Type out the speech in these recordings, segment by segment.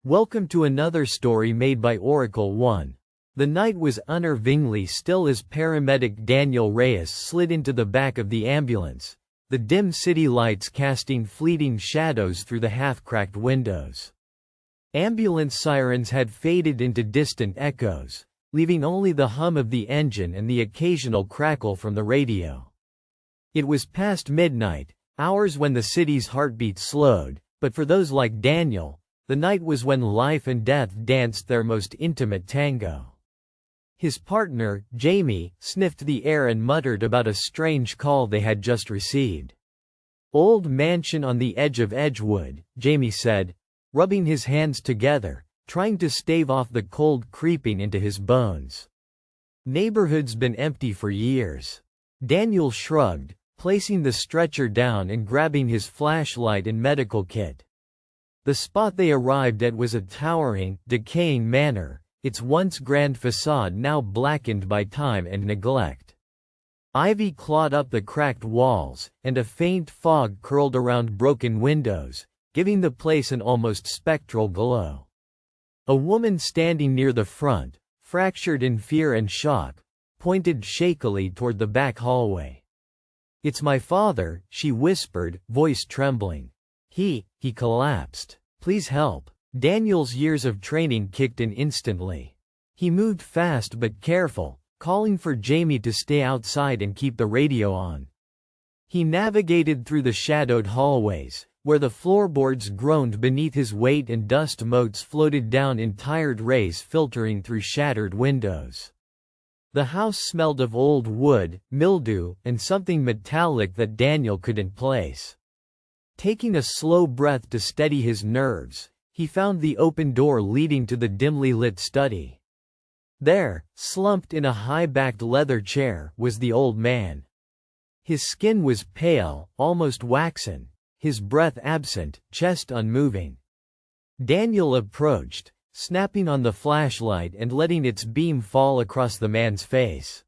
Welcome to another story made by Oracle 1. The night was unnervingly still as paramedic Daniel Reyes slid into the back of the ambulance, the dim city lights casting fleeting shadows through the half-cracked windows. Ambulance sirens had faded into distant echoes, leaving only the hum of the engine and the occasional crackle from the radio. It was past midnight, hours when the city's heartbeat slowed, but for those like Daniel, the night was when life and death danced their most intimate tango. His partner, Jamie, sniffed the air and muttered about a strange call they had just received. "Old mansion on the edge of Edgewood," Jamie said, rubbing his hands together, trying to stave off the cold creeping into his bones. "Neighborhood's been empty for years." Daniel shrugged, placing the stretcher down and grabbing his flashlight and medical kit. The spot they arrived at was a towering, decaying manor, its once grand facade now blackened by time and neglect. Ivy clawed up the cracked walls, and a faint fog curled around broken windows, giving the place an almost spectral glow. A woman standing near the front, fractured in fear and shock, pointed shakily toward the back hallway. "It's my father," she whispered, voice trembling. He collapsed. "Please help." Daniel's years of training kicked in instantly. He moved fast but careful, calling for Jamie to stay outside and keep the radio on. He navigated through the shadowed hallways, where the floorboards groaned beneath his weight and dust motes floated down in tired rays filtering through shattered windows. The house smelled of old wood, mildew, and something metallic that Daniel couldn't place. Taking a slow breath to steady his nerves, he found the open door leading to the dimly lit study. There, slumped in a high-backed leather chair, was the old man. His skin was pale, almost waxen, his breath absent, chest unmoving. Daniel approached, snapping on the flashlight and letting its beam fall across the man's face.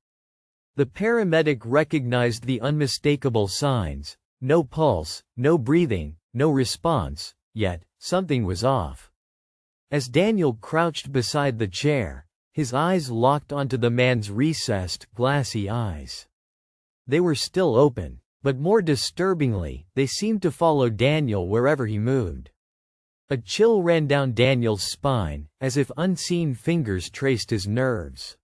The paramedic recognized the unmistakable signs: no pulse, no breathing, no response, yet something was off. As Daniel crouched beside the chair, his eyes locked onto the man's recessed, glassy eyes. They were still open, but more disturbingly, they seemed to follow Daniel wherever he moved. A chill ran down Daniel's spine, as if unseen fingers traced his nerves.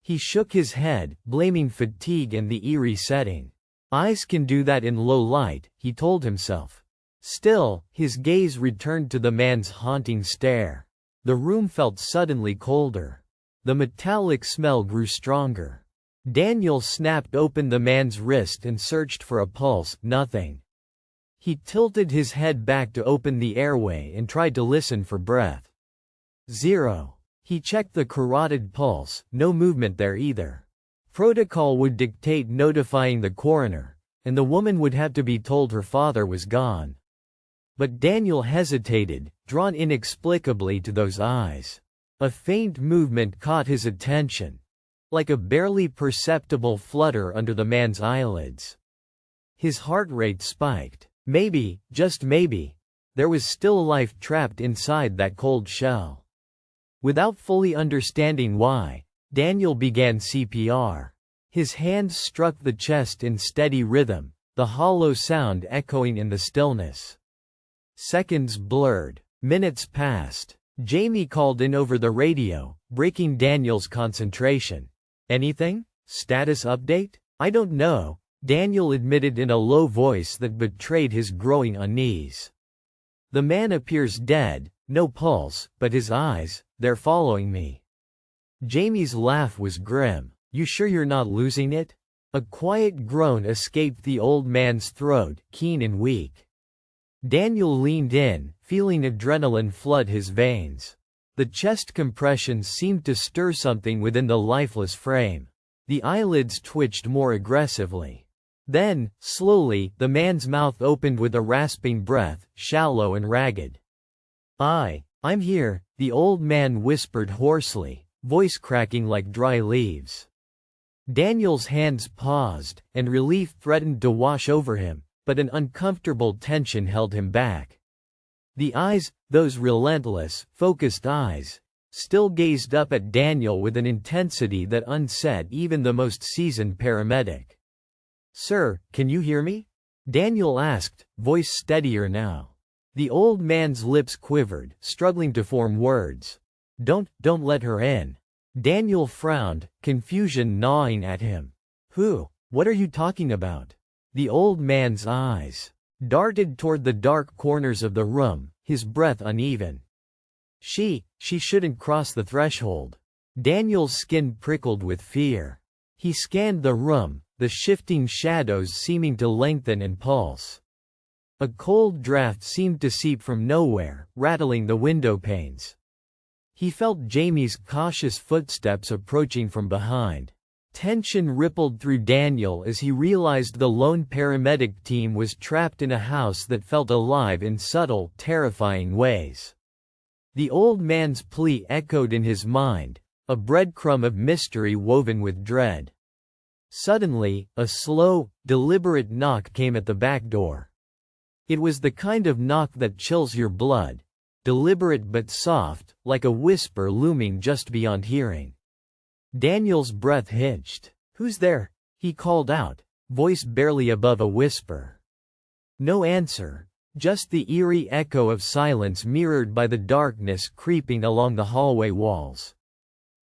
He shook his head, blaming fatigue and the eerie setting. "Eyes can do that in low light," he told himself. Still, his gaze returned to the man's haunting stare. The room felt suddenly colder. The metallic smell grew stronger. Daniel snapped open the man's wrist and searched for a pulse. Nothing. He tilted his head back to open the airway and tried to listen for breath. 0. He checked the carotid pulse, no movement there either. Protocol would dictate notifying the coroner, and the woman would have to be told her father was gone. But Daniel hesitated, drawn inexplicably to those eyes. A faint movement caught his attention, like a barely perceptible flutter under the man's eyelids. His heart rate spiked. Maybe, just maybe, there was still life trapped inside that cold shell. Without fully understanding why, Daniel began CPR. His hands struck the chest in steady rhythm, the hollow sound echoing in the stillness. Seconds blurred. Minutes passed. Jamie called in over the radio, breaking Daniel's concentration. "Anything? Status update?" "I don't know," Daniel admitted in a low voice that betrayed his growing unease. "The man appears dead, no pulse, but his eyes, they're following me." Jamie's laugh was grim. "You sure you're not losing it?" A quiet groan escaped the old man's throat, keen and weak. Daniel leaned in, feeling adrenaline flood his veins. The chest compressions seemed to stir something within the lifeless frame. The eyelids twitched more aggressively. Then, slowly, the man's mouth opened with a rasping breath, shallow and ragged. I'm here," the old man whispered hoarsely, voice cracking like dry leaves. Daniel's hands paused, and relief threatened to wash over him, but an uncomfortable tension held him back. The eyes, those relentless, focused eyes, still gazed up at Daniel with an intensity that unset even the most seasoned paramedic. "Sir, can you hear me?" Daniel asked, voice steadier now. The old man's lips quivered, struggling to form words. Don't let her in." Daniel frowned, confusion gnawing at him. "Who? What are you talking about?" The old man's eyes darted toward the dark corners of the room, his breath uneven. She shouldn't cross the threshold." Daniel's skin prickled with fear. He scanned the room, the shifting shadows seeming to lengthen and pulse. A cold draft seemed to seep from nowhere, rattling the window panes. He felt Jamie's cautious footsteps approaching from behind. Tension rippled through Daniel as he realized the lone paramedic team was trapped in a house that felt alive in subtle, terrifying ways. The old man's plea echoed in his mind, a breadcrumb of mystery woven with dread. Suddenly, a slow, deliberate knock came at the back door. It was the kind of knock that chills your blood, deliberate but soft, like a whisper looming just beyond hearing. Daniel's breath hitched. "Who's there?" he called out, voice barely above a whisper. No answer, just the eerie echo of silence mirrored by the darkness creeping along the hallway walls.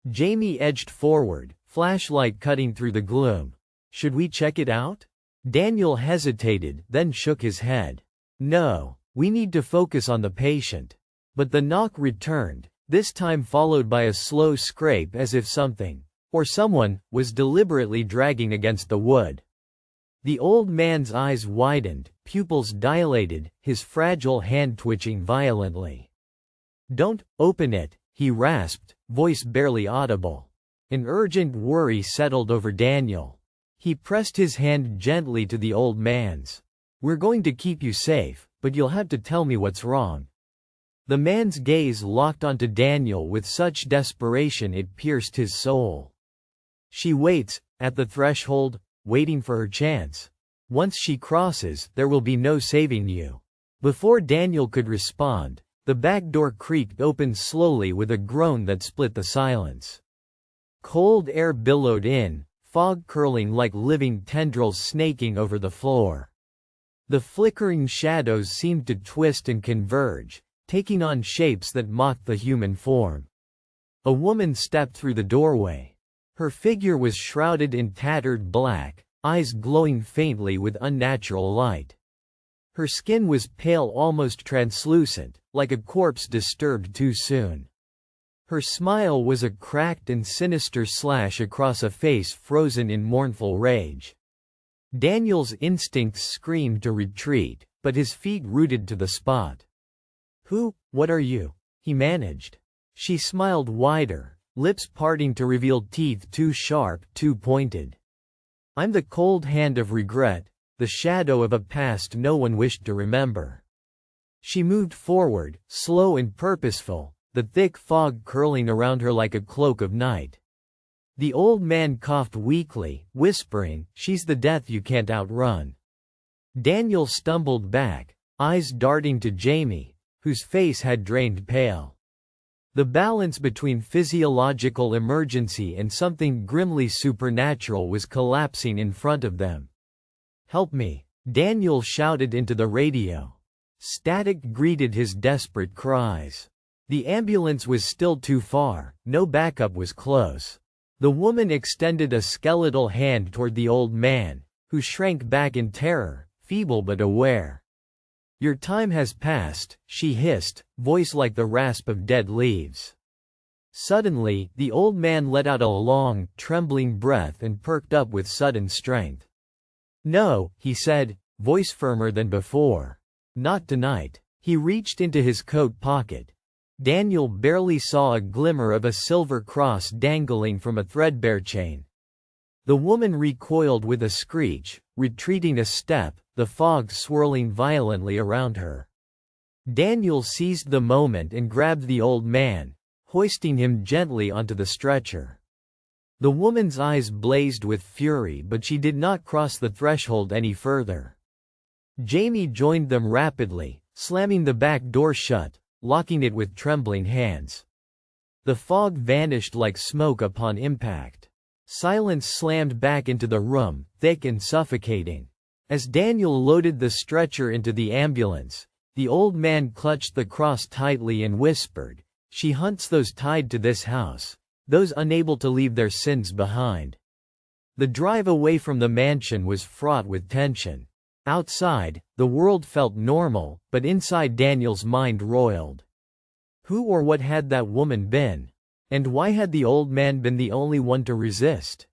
Jamie edged forward, flashlight cutting through the gloom. "Should we check it out?" Daniel hesitated, then shook his head. "No, we need to focus on the patient." But the knock returned, this time followed by a slow scrape as if something, or someone, was deliberately dragging against the wood. The old man's eyes widened, pupils dilated, his fragile hand twitching violently. "Don't open it," he rasped, voice barely audible. An urgent worry settled over Daniel. He pressed his hand gently to the old man's. "We're going to keep you safe, but you'll have to tell me what's wrong." The man's gaze locked onto Daniel with such desperation it pierced his soul. "She waits, at the threshold, waiting for her chance. Once she crosses, there will be no saving you." Before Daniel could respond, the back door creaked open slowly with a groan that split the silence. Cold air billowed in, fog curling like living tendrils snaking over the floor. The flickering shadows seemed to twist and converge, taking on shapes that mocked the human form. A woman stepped through the doorway. Her figure was shrouded in tattered black, eyes glowing faintly with unnatural light. Her skin was pale, almost translucent, like a corpse disturbed too soon. Her smile was a cracked and sinister slash across a face frozen in mournful rage. Daniel's instincts screamed to retreat, but his feet rooted to the spot. What are you?" he managed. She smiled wider, lips parting to reveal teeth too sharp, too pointed. "I'm the cold hand of regret, the shadow of a past no one wished to remember." She moved forward, slow and purposeful, the thick fog curling around her like a cloak of night. The old man coughed weakly, whispering, "She's the death you can't outrun." Daniel stumbled back, eyes darting to Jamie, whose face had drained pale. The balance between physiological emergency and something grimly supernatural was collapsing in front of them. "Help me," Daniel shouted into the radio. Static greeted his desperate cries. The ambulance was still too far, no backup was close. The woman extended a skeletal hand toward the old man, who shrank back in terror, feeble but aware. "Your time has passed," she hissed, voice like the rasp of dead leaves. Suddenly, the old man let out a long, trembling breath and perked up with sudden strength. "No," he said, voice firmer than before. "Not tonight." He reached into his coat pocket. Daniel barely saw a glimmer of a silver cross dangling from a threadbare chain. The woman recoiled with a screech, retreating a step, the fog swirling violently around her. Daniel seized the moment and grabbed the old man, hoisting him gently onto the stretcher. The woman's eyes blazed with fury, but she did not cross the threshold any further. Jamie joined them rapidly, slamming the back door shut, locking it with trembling hands. The fog vanished like smoke upon impact. Silence slammed back into the room, thick and suffocating. As Daniel loaded the stretcher into the ambulance, the old man clutched the cross tightly and whispered, "She hunts those tied to this house, those unable to leave their sins behind." The drive away from the mansion was fraught with tension. Outside, the world felt normal, but inside Daniel's mind roiled. Who or what had that woman been? And why had the old man been the only one to resist?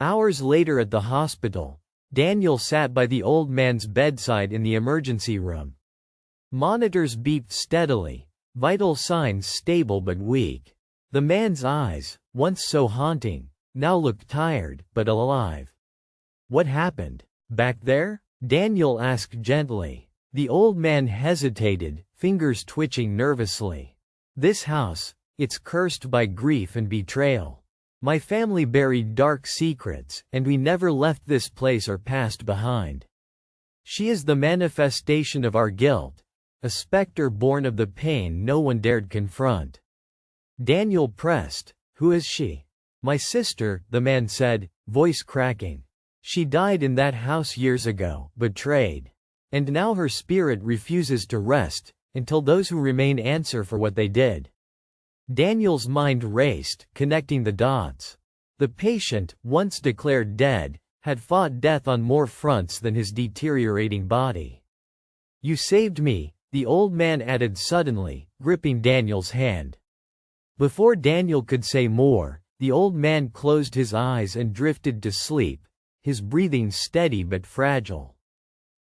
Hours later at the hospital, Daniel sat by the old man's bedside in the emergency room. Monitors beeped steadily, vital signs stable but weak. The man's eyes, once so haunting, now looked tired, but alive. "What happened? Back there?" Daniel asked gently. The old man hesitated, fingers twitching nervously. "This house, it's cursed by grief and betrayal. My family buried dark secrets, and we never left this place or passed behind. She is the manifestation of our guilt, a specter born of the pain no one dared confront." Daniel pressed, "Who is she?" "My sister," the man said, voice cracking. "She died in that house years ago, betrayed. And now her spirit refuses to rest, until those who remain answer for what they did." Daniel's mind raced, connecting the dots. The patient, once declared dead, had fought death on more fronts than his deteriorating body. "You saved me," the old man added suddenly, gripping Daniel's hand. Before Daniel could say more, the old man closed his eyes and drifted to sleep, his breathing steady but fragile.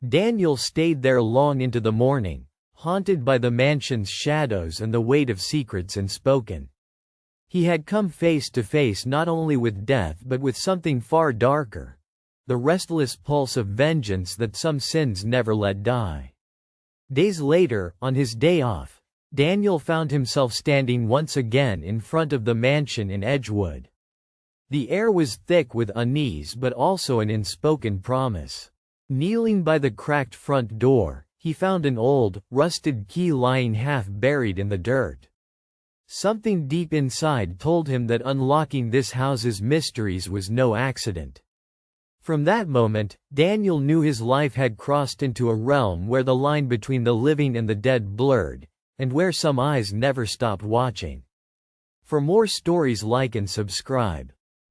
Daniel stayed there long into the morning, haunted by the mansion's shadows and the weight of secrets unspoken. He had come face to face not only with death but with something far darker, the restless pulse of vengeance that some sins never let die. Days later, on his day off, Daniel found himself standing once again in front of the mansion in Edgewood. The air was thick with unease but also an unspoken promise. Kneeling by the cracked front door, he found an old, rusted key lying half buried in the dirt. Something deep inside told him that unlocking this house's mysteries was no accident. From that moment, Daniel knew his life had crossed into a realm where the line between the living and the dead blurred, and where some eyes never stopped watching. For more stories, like and subscribe.